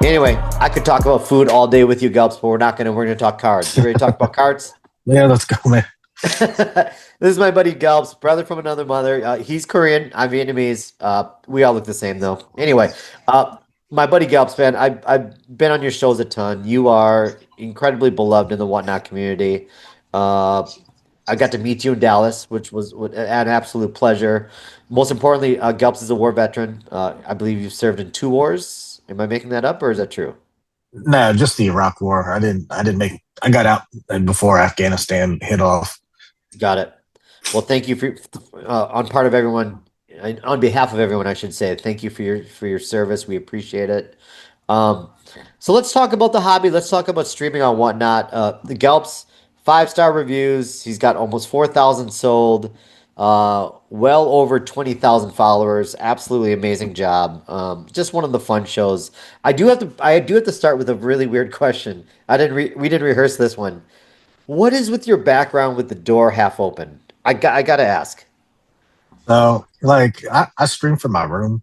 Anyway, I could talk about food all day with you, Galps, but we're not gonna. We're gonna talk cards. You ready to talk about cards? Yeah, let's go, man. This is my buddy Galps, brother from another mother. He's Korean. I'm Vietnamese. We all look the same though. Anyway, uh, my buddy Galps, man. I've been on your shows a ton. You are incredibly beloved in the whatnot community. Uh, I got to meet you in Dallas, which was an absolute pleasure. Most importantly, Galps is a war veteran. I believe you've served in two wars. Am I making that up, or is that true? No, just the Iraq War. I didn't make. I got out before Afghanistan hit off. Got it. Well, thank you for on part of everyone, on behalf of everyone, I should say, thank you for your service. We appreciate it. Um, so let's talk about the hobby. Let's talk about streaming on whatnot. The Galps 5-star reviews. He's got almost 4,000 sold. Well over 20,000 followers. Absolutely amazing job. Just one of the fun shows. I do have to start with a really weird question. We didn't rehearse this one. What is with your background with the door half open? I gotta ask. So, like, I stream from my room.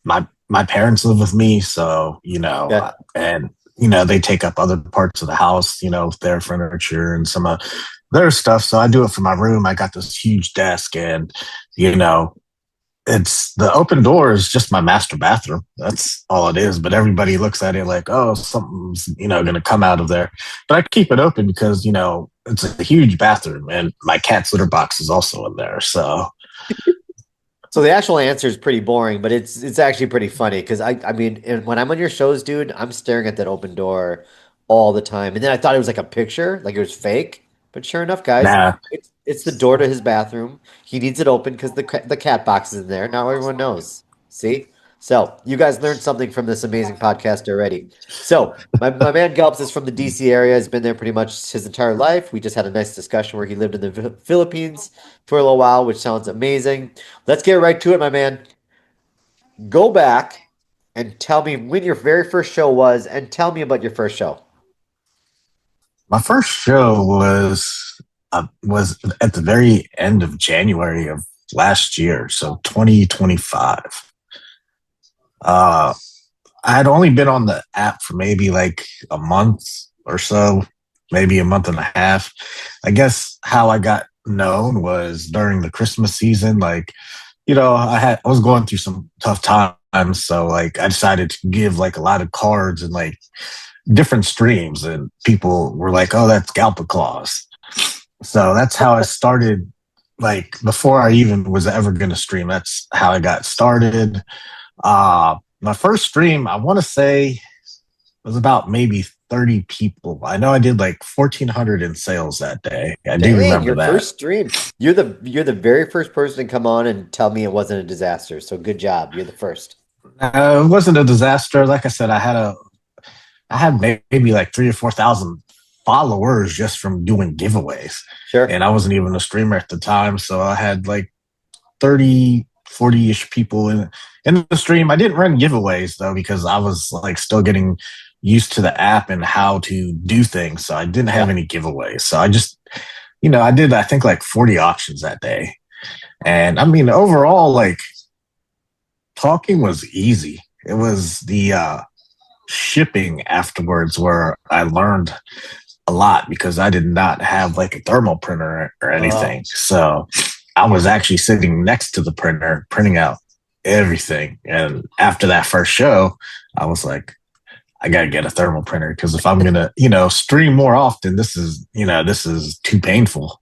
My parents live with me, so Yeah. and they take up other parts of the house. With their furniture and some of their stuff. So I do it from my room. I got this huge desk, and you know, it's the open door is just my master bathroom. That's all it is. But everybody looks at it like, oh, something's going to come out of there. But I keep it open because it's a huge bathroom, and my cat's litter box is also in there. So So the actual answer is pretty boring, but it's actually pretty funny because I mean when I'm on your shows, dude, I'm staring at that open door all the time. And then I thought it was like a picture, like it was fake. But sure enough, guys, nah, it's the door to his bathroom. He needs it open because the cat box is in there. Now everyone knows. See? So you guys learned something from this amazing podcast already. So my man Galps is from the DC area. Has been there pretty much his entire life. We just had a nice discussion where he lived in the Philippines for a little while, which sounds amazing. Let's get right to it, my man. Go back and tell me when your very first show was, and tell me about your first show. my first show was at the very end of January of last year, so 2025. Uh, I had only been on the app for maybe like a month or so, maybe a month and a half. I guess how I got known was during the Christmas season. Like, I was going through some tough times, so like I decided to give like a lot of cards and like different streams, and people were like, "Oh, that's Galpa Claus." So that's how I started. Like before I even was ever going to stream, that's how I got started. My first stream, I want to say, was about maybe 30 people. I know I did like 1,400 in sales that day. I do Dang, remember your that. first stream. You're the very first person to come on and tell me it wasn't a disaster. So good job. You're the first. It wasn't a disaster. Like I said, I had maybe like 3 or 4 thousand followers just from doing giveaways, Sure. and I wasn't even a streamer at the time, so I had like 30, 40-ish people in the stream. I didn't run giveaways though because I was like still getting used to the app and how to do things, so I didn't have Yeah. any giveaways. So I just, I did I think like 40 auctions that day, and I mean overall like talking was easy. It was the shipping afterwards where I learned a lot because I did not have like a thermal printer or Oh, anything. So I was actually sitting next to the printer, printing out everything. And after that first show, I was like, I got to get a thermal printer because if I'm going to, stream more often, this is too painful.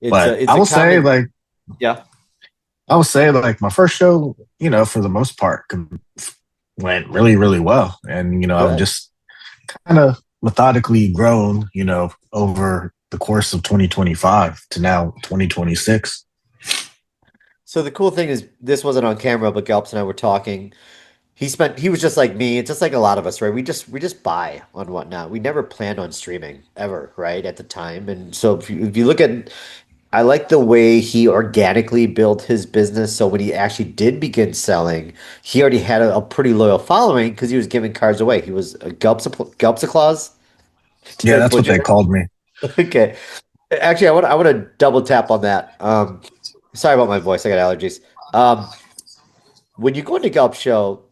it's But a it's a common. Yeah. I will say like my first show, for the most part went really, really well. And, I've Good. just kind of methodically grown, over the course of 2025 to now 2026. So the cool thing is this wasn't on camera, but Galps and I were talking. He was just like me, just like a lot of us, right? We just buy on whatnot. We never planned on streaming ever, right? At the time. And so if you look at I like the way he organically built his business. So when he actually did begin selling, he already had a pretty loyal following because he was giving cards away. He was a Gulps a clause. Did Yeah, I that's what butcher they that? called me. Okay. Actually, I want to double tap on that. Sorry about my voice. I got allergies. When you go into Gulp show,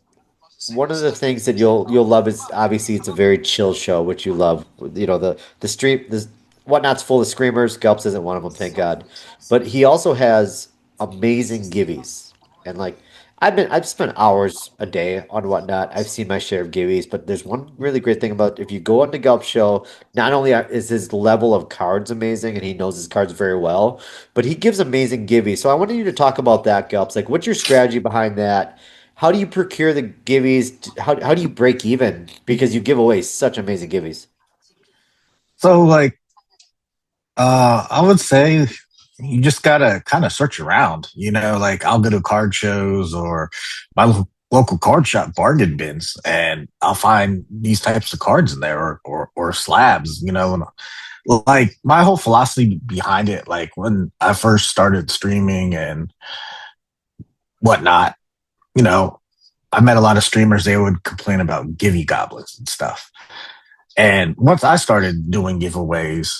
one of the things that you'll love is obviously it's a very chill show, which you love. You know, the street this whatnot's full of screamers. Galps isn't one of them, thank God. But he also has amazing givvies. And like I've spent hours a day on whatnot. I've seen my share of givvies, but there's one really great thing about if you go on the Galp show, not only is his level of cards amazing and he knows his cards very well, but he gives amazing givvies. So I wanted you to talk about that, Galps. Like what's your strategy behind that? How do you procure the givvies? How do you break even? Because you give away such amazing givvies. So like I would say you just gotta kind of search around. Like I'll go to card shows or my local card shop bargain bins, and I'll find these types of cards in there, or slabs. And like my whole philosophy behind it, like when I first started streaming and whatnot, you know, I met a lot of streamers. They would complain about Givvy goblets and stuff. And once I started doing giveaways,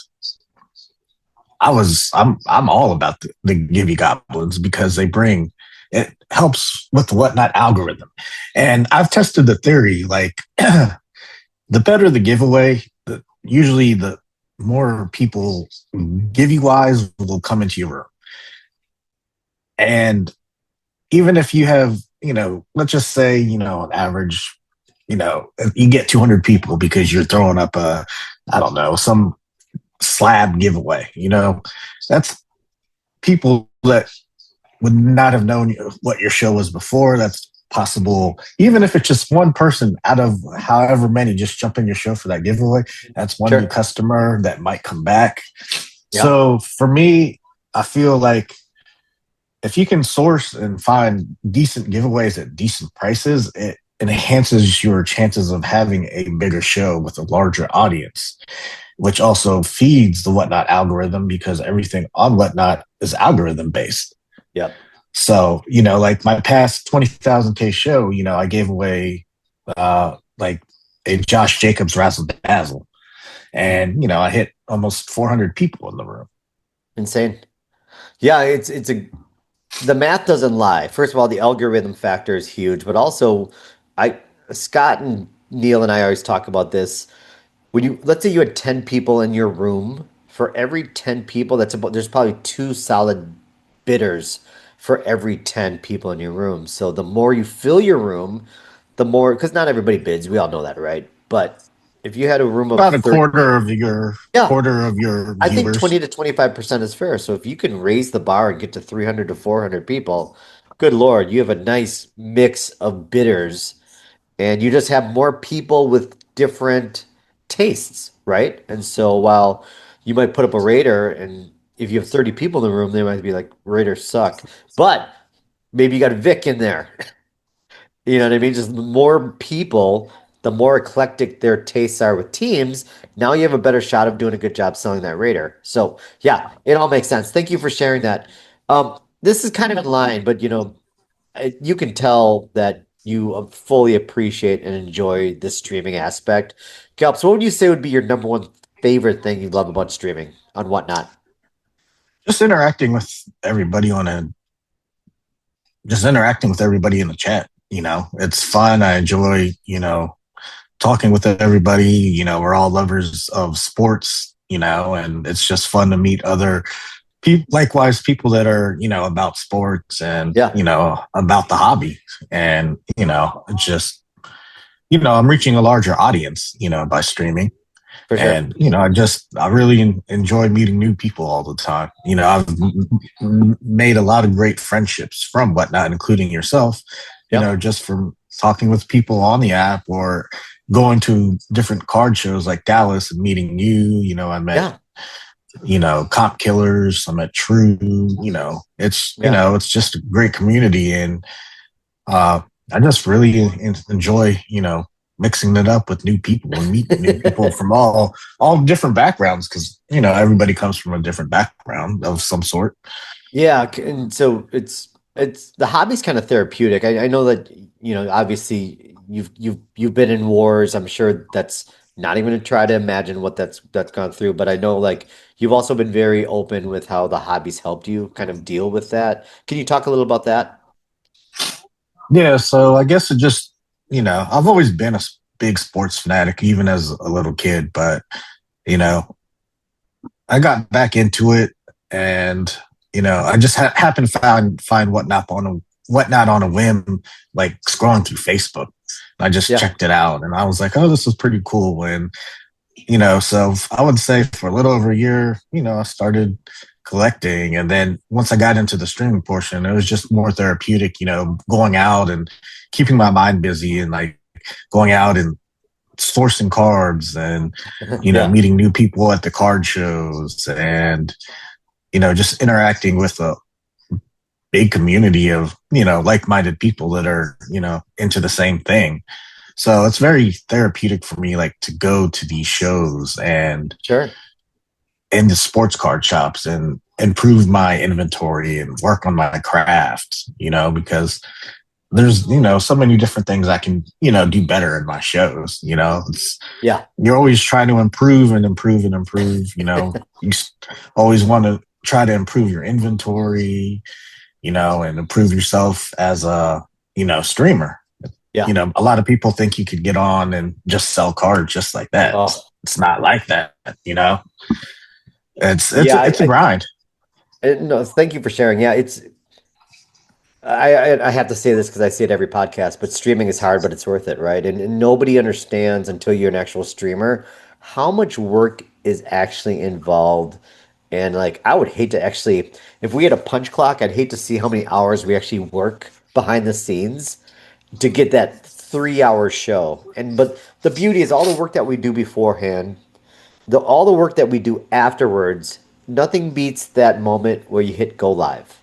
I'm all about the Givvy goblins because it helps with the whatnot algorithm. And I've tested the theory, like the better the giveaway, usually the more people Givvy wise will come into your room. And even if you have, let's just say, an average, you get 200 people because you're throwing up I don't know, some slab giveaway, that's people that would not have known what your show was before. That's possible. Even if it's just one person out of however many just jump in your show for that giveaway, that's one new Sure. customer that might come back. Yep. So for me, I feel like if you can source and find decent giveaways at decent prices, it enhances your chances of having a bigger show with a larger audience, which also feeds the whatnot algorithm because everything on whatnot is algorithm based. Yep. So, like my past 20,000K show, I gave away like a Josh Jacobs Razzle Dazzle. And, I hit almost 400 people in the room. Insane. Yeah, it's a the math doesn't lie. First of all, the algorithm factor is huge, but also I Scott and Neil and I always talk about this. When you let's say you had 10 people in your room, for every 10 people, there's probably two solid bidders for every 10 people in your room. So the more you fill your room, the more because not everybody bids, we all know that, right? But if you had a room of About a 30, yeah, quarter of your I think viewers. 20 to 25% is fair. So if you can raise the bar and get to 300 to 400 people, good Lord, you have a nice mix of bidders and you just have more people with different tastes, right? And so while you might put up a Raider and if you have 30 people in the room, they might be like, Raiders suck. But maybe you got Vic in there. You know what I mean? Just more people, the more eclectic their tastes are with teams, now you have a better shot of doing a good job selling that Raider. So yeah, it all makes sense. Thank you for sharing that. This is kind of in line, but you can tell that you fully appreciate and enjoy the streaming aspect. Kelps, what would you say would be your number one favorite thing you love about streaming on whatnot? Just interacting with everybody just interacting with everybody in the chat. It's fun. I enjoy, talking with everybody. We're all lovers of sports, and it's just fun to meet other people, likewise, people that are, about sports and, Yeah, about the hobby. And, it's just, I'm reaching a larger audience, by streaming. for sure. And, I really enjoy meeting new people all the time. I've made a lot of great friendships from whatnot, including yourself, Yep. just from talking with people on the app or going to different card shows like Dallas and meeting you. I met, Yeah. Comp Killers, I met True, Yeah. it's just a great community. And uh, I just really enjoy, mixing it up with new people and meeting new people from all different backgrounds because everybody comes from a different background of some sort. Yeah, and so it's the hobby's kind of therapeutic. I know that obviously you've been in wars. I'm sure that's not even to try to imagine what that's gone through, but I know like you've also been very open with how the hobby's helped you kind of deal with that. Can you talk a little about that? Yeah, so I guess it just I've always been a big sports fanatic, even as a little kid, but, you know, I got back into it and, I just happened to find whatnot on a whim, like scrolling through Facebook. I just Yeah. checked it out and I was like, oh, this is pretty cool. And, so I would say for a little over a year, I started collecting. And then once I got into the streaming portion, it was just more therapeutic, going out and keeping my mind busy and like going out and sourcing cards and, Yeah. meeting new people at the card shows and, just interacting with a big community of, like-minded people that are, into the same thing. So it's very therapeutic for me, like to go to these shows and Sure. into sports card shops and improve my inventory and work on my craft, because there's, so many different things I can, do better in my shows. Yeah. You're always trying to improve and improve and improve, you always want to try to improve your inventory, and improve yourself as a, streamer. Yeah. A lot of people think you could get on and just sell cards just like that. Oh, It's not like that, yeah. It's a grind. No, thank you for sharing. Yeah, I have to say this because I see it every podcast, but streaming is hard, but it's worth it, right? And nobody understands until you're an actual streamer how much work is actually involved. And like, I would hate to actually, if we had a punch clock, I'd hate to see how many hours we actually work behind the scenes to get that 3 hour show. And but the beauty is all the work that we do beforehand, all the work that we do afterwards, nothing beats that moment where you hit go live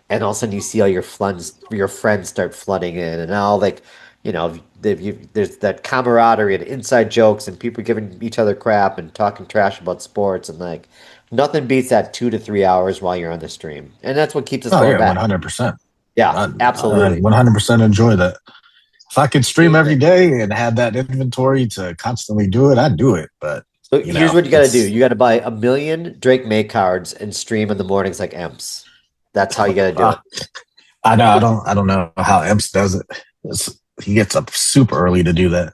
and all of a sudden you see all your friends start flooding in, and now like there's that camaraderie and inside jokes and people giving each other crap and talking trash about sports, and like nothing beats that 2 to 3 hours while you're on the stream, and that's what keeps us Oh going yeah, back. 100%. Yeah, I absolutely. 100% enjoy that. If I could stream every day and have that inventory to constantly do it, I'd do it. But So here's what you got to do: it's you got to buy a million Drake May cards and stream in the mornings like Emps. That's how you got to do uh, it. I don't know how Emps does it. He gets up super early to do that.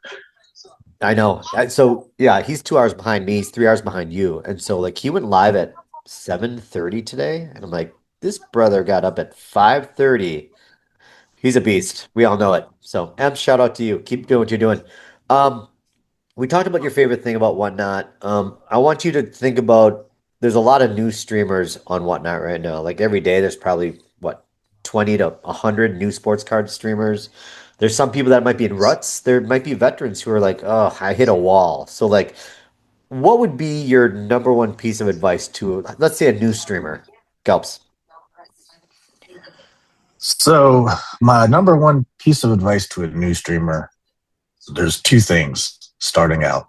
I know. So yeah, he's 2 hours behind me. He's 3 hours behind you. And so like he went live at 7:30 today, and I'm like, this brother got up at 5:30. He's a beast. We all know it. So M, shout out to you. Keep doing what you're doing. Um, we talked about your favorite thing about Whatnot. I want you to think about there's a lot of new streamers on Whatnot right now. Like every day, there's probably what 20 to 100 new sports card streamers. There's some people that might be in ruts. There might be veterans who are like, "Oh, I hit a wall." So like, what would be your number one piece of advice to, let's say, a new streamer? Galps. So my number one piece of advice to a new streamer, there's two things starting out.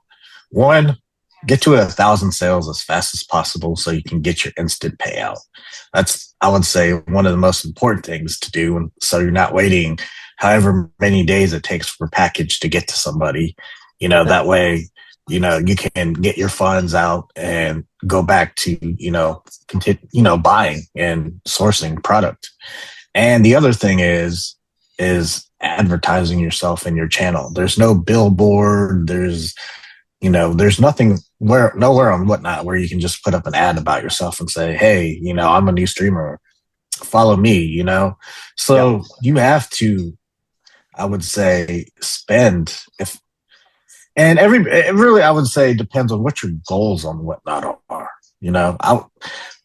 One, get to 1,000 sales as fast as possible so you can get your instant payout. That's, I would say, one of the most important things to do. And so you're not waiting however many days it takes for a package to get to somebody. That way, you can get your funds out and go back to, continue, buying and sourcing product. And the other thing is advertising yourself in your channel. There's no billboard. There's nothing nowhere on Whatnot where you can just put up an ad about yourself and say, hey, I'm a new streamer. Follow me. Yeah, So you have to, I would say, spend if and it really, I would say, depends on what your goals on Whatnot are.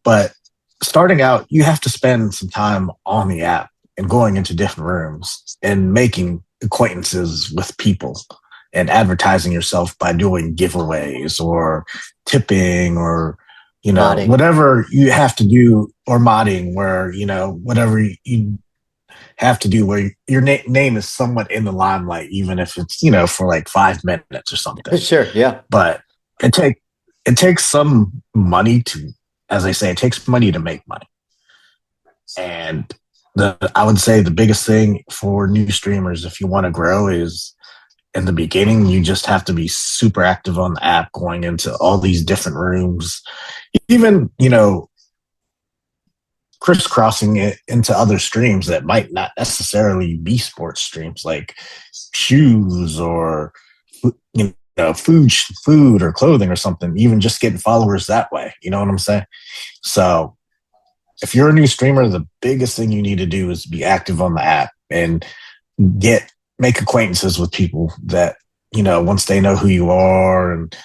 But starting out, you have to spend some time on the app and going into different rooms and making acquaintances with people and advertising yourself by doing giveaways or tipping or modding. whatever you have to do, or modding where whatever you have to do where your name is somewhat in the limelight, even if it's for like 5 minutes or something. Sure, yeah. But it take it takes some money to, as I say, it takes money to make money. And I would say the biggest thing for new streamers, if you want to grow, is in the beginning, you just have to be super active on the app, going into all these different rooms. Even, crisscrossing it into other streams that might not necessarily be sports streams, like shoes or food or clothing or something. Even just getting followers that way. You know what I'm saying? So if you're a new streamer, the biggest thing you need to do is be active on the app and make acquaintances with people that, once they know who you are and,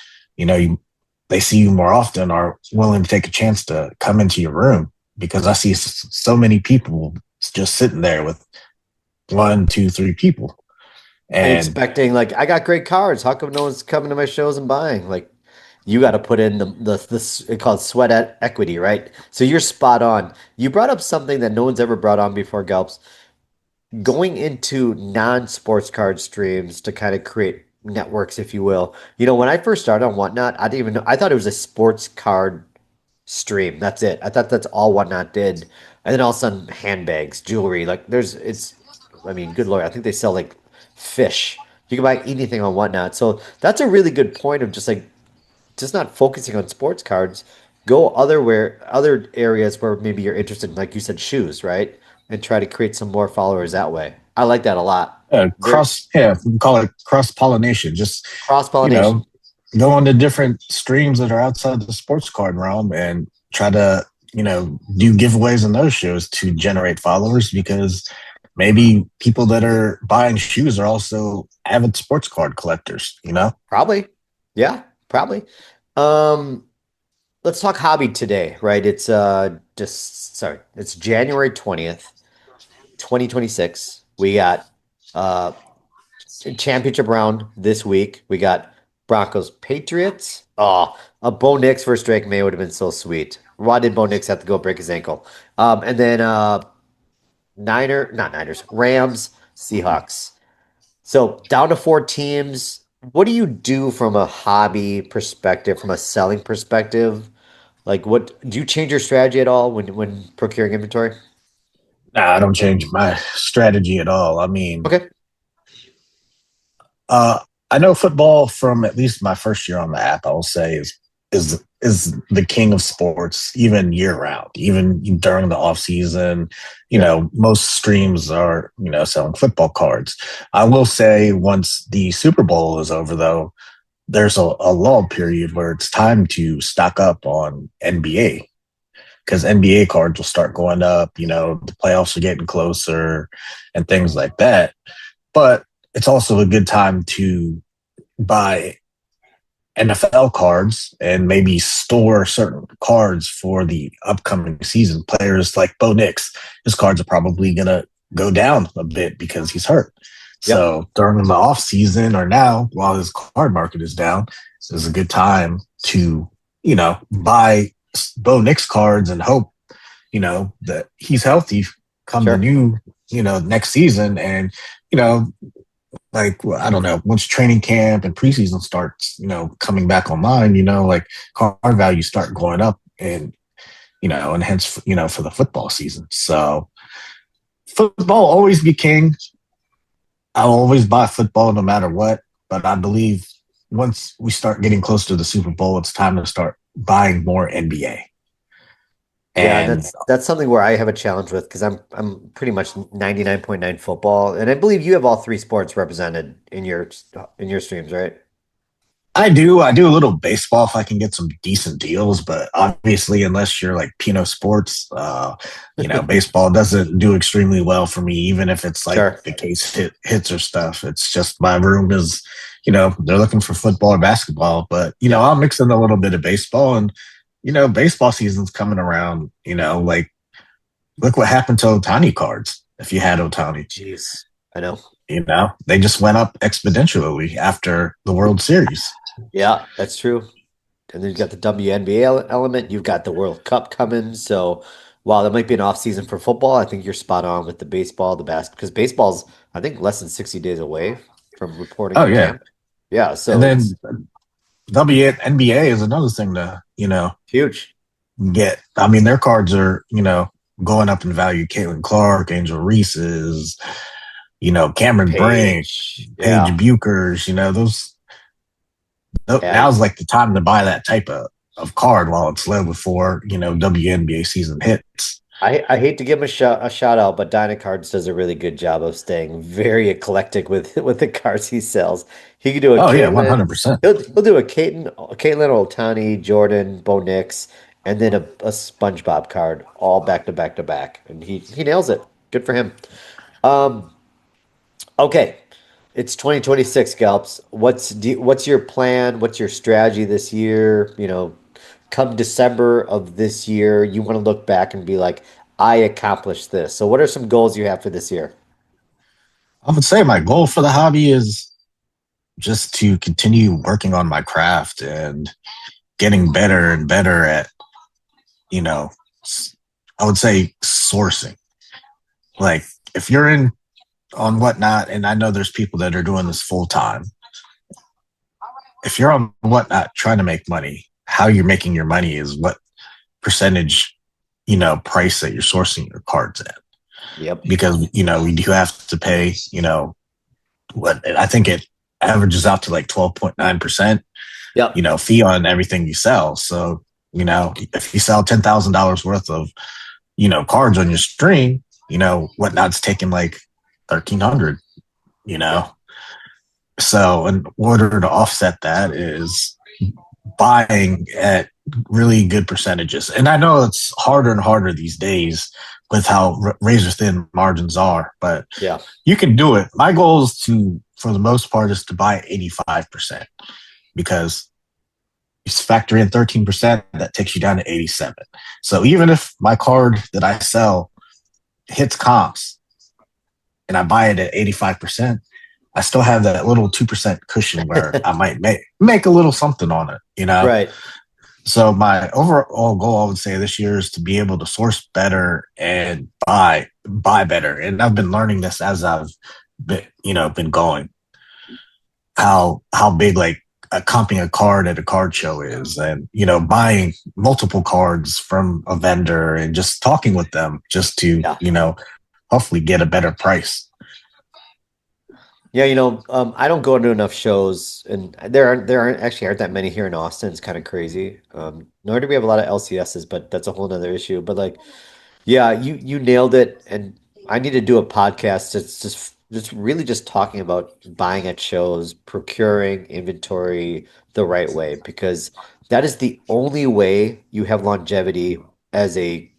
they see you more often, are willing to take a chance to come into your room. Because I see so many people just sitting there with one, two, three people. And And expecting like I got great cards. How come no one's coming to my shows and buying? Like you got to put in the it's called equity, right? So you're spot on. You brought up something that no one's ever brought on before, Galps. Going into non-sports card streams to kind of create networks, if you will. When I first started on Whatnot, I didn't even know. I thought it was a sports card stream. That's it. I thought that's all Whatnot did. And then all of a sudden, handbags, jewelry, I mean, good Lord, I think they sell like fish. You can buy anything on Whatnot. So that's a really good point of just not focusing on sports cards. Go other areas where maybe you're interested in, like you said, shoes, right? And try to create some more followers that way. I like that a lot. Very we call it cross pollination. Just, you cross-pollination. know, go on to different streams that are outside the sports card realm and try to, do giveaways in those shows to generate followers, because maybe people that are buying shoes are also avid sports card collectors. Probably. Yeah, probably. Um, let's talk hobby today, right? It's January 20th, 2026. We got uh championship round this week. We got Broncos Patriots. Oh, a Bo Nix versus Drake May would have been so sweet. Why did Bo Nix have to go break his ankle? And then not Niners, Rams, Seahawks. So down to four teams. What do you do from a hobby perspective, from a selling perspective? Like, what do you change your strategy at all when procuring inventory? Nah, I don't change my strategy at all. I mean, Okay. Uh, I know football from at least my first year on the app. I will say is the king of sports, even year round, even during the off season. Yeah. Most streams are selling football cards. I will say once the Super Bowl is over, though, there's a lull period where it's time to stock up on NBA, because NBA cards will start going up. The playoffs are getting closer and things like that. But it's also a good time to buy NFL cards and maybe store certain cards for the upcoming season. Players like Bo Nix, his cards are probably going to go down a bit because he's hurt. Yep. So during the off season or now, while his card market is down, this is a good time to, buy Bo Nix cards and hope, that he's healthy come the Sure. new, next season. And, you know, I don't know, once training camp and preseason starts, coming back online, like card values start going up, and hence, for the football season. So football always be king. I'll always buy football no matter what. But I believe once we start getting close to the Super Bowl, it's time to start buying more NBA. Yeah, and And that's something where I have a challenge with because I'm pretty much 99.9 football, and I believe you have all three sports represented in your streams, right? I do a little baseball if I can get some decent deals, but obviously, unless you're like Pino Sports, baseball doesn't do extremely well for me, even if it's like Sure. the case hits or stuff. It's just my room is, they're looking for football or basketball, but Yep. I'll mix in a little bit of baseball, and baseball season's coming around. Like look what happened to Otani cards. If you had Otani, Jeez. I know. they just went up exponentially after the World Series. Yeah, that's true. And then you've got the WNBA element. You've got the World Cup coming. So while there might be an off season for football, I think you're spot on with the baseball, the basket, because baseball's, I think, less than 60 days away from reporting Oh to yeah, camp. Yeah, and so it's then WNBA is another thing to huge. get. I mean, their cards are going up in value. Caitlin Clark, Angel Reese's, Cameron Brink, Page. Paige Yeah. Buchers. And Now's like the time to buy that type of card while it's low before WNBA season hits. I hate to give him a shout out, but Dynacards does a really good job of staying very eclectic with with the cards he sells. He could do a Oh yeah, Caitlyn, 100%. he'll do a Caitlyn Otani, Jordan, Bo Nix, and then a SpongeBob card all back to back to back, and he nails it. Good for him. Um, okay, it's 2026, Galps. What's your plan? What's your strategy this year? Come December of this year, you want to look back and be like, I accomplished this. So, what are some goals you have for this year? I would say my goal for the hobby is just to continue working on my craft and getting better and better at, you know, I would say sourcing. Like if you're in on Whatnot, and I know there's people that are doing this full time. If you're on Whatnot trying to make money, how you're making your money is what percentage, price that you're sourcing your cards at. Yep. Because, we do have to pay, what I think it averages out to like 12.9%, Yep. fee on everything you sell. So, if you sell $10,000 worth of, cards on your stream, Whatnot's taking like 1,300, you know. Yep. So in order to offset that is buying at really good percentages. And I know it's harder and harder these days with how razor thin margins are, but Yeah. you can do it. My goal is to, for the most part, is to buy 85% because you factor in 13%, that takes you down to 87. So even if my card that I sell hits comps and I buy it at 85%, I still have that little 2% cushion where I might make a little something on it. Right. So my overall goal, I would say this year, is to be able to source better and buy better. And I've been learning this as I've been going. How big like comping a card at a card show is, and buying multiple cards from a vendor and just talking with them just to Yeah. hopefully get a better price. Yeah, I don't go to enough shows, and there aren't that many here in Austin. It's kind of crazy. Nor do we have a lot of LCSs, but that's a whole nother issue. But like, yeah, you nailed it, and I need to do a podcast. It's just really just talking about buying at shows, procuring inventory the right way, because that is the only way you have longevity as a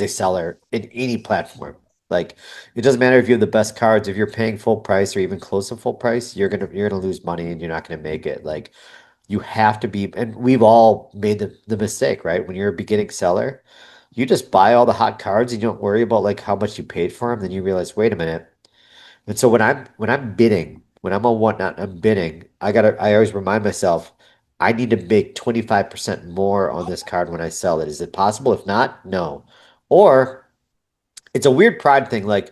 seller in any platform. Like, it doesn't matter if you have the best cards, if you're paying full price or even close to full price, you're gonna lose money and you're not gonna make it. Like, you have to be, and we've all made the mistake, right? When you're a beginning seller, you just buy all the hot cards and you don't worry about like how much you paid for them. Then you realize, wait a minute. And so when I'm bidding, when I'm on Whatnot, I'm bidding. I always remind myself, I need to make 25% more on this card when I sell it. Is it possible? If not, no. Or it's a weird pride thing. Like,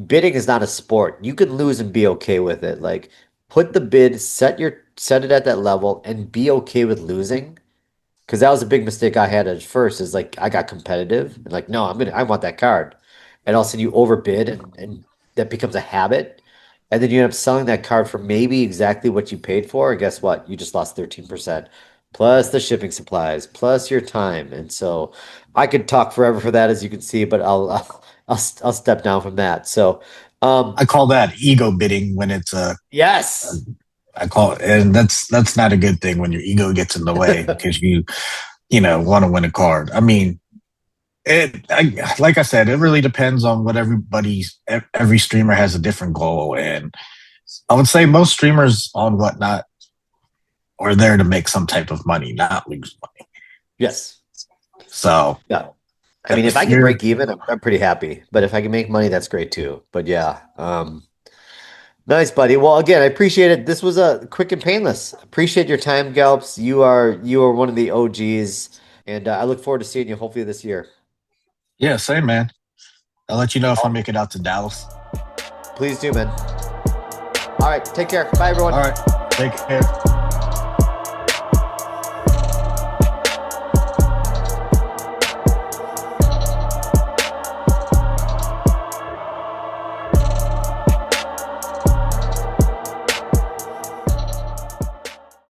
bidding is not a sport. You can lose and be okay with it. Like, put the bid, set it at that level, and be okay with losing. Because that was a big mistake I had at first. Is like I got competitive and like, no, I want that card, and all of a sudden you overbid, and that becomes a habit, and then you end up selling that card for maybe exactly what you paid for. And guess what? You just lost 13%, plus the shipping supplies, plus your time. And so I could talk forever for that, as you can see, but I'll step down from that. So, I call that ego bidding when it's yes. I call it, and that's not a good thing when your ego gets in the way because you want to win a card. I mean, like I said, it really depends on what every streamer has a different goal, and I would say most streamers on Whatnot are there to make some type of money, not lose money. Yes. So Yeah. I mean, if I can break even, I'm pretty happy. But if I can make money, that's great too. But yeah, nice, buddy. Well, again, I appreciate it. This was a quick and painless. Appreciate your time, Galps. You are one of the OGs, and I look forward to seeing you hopefully this year. yeah, same man. I'll let you know if I make it out to Dallas. Please do, man. All right, take care. Bye, everyone. All right, take care.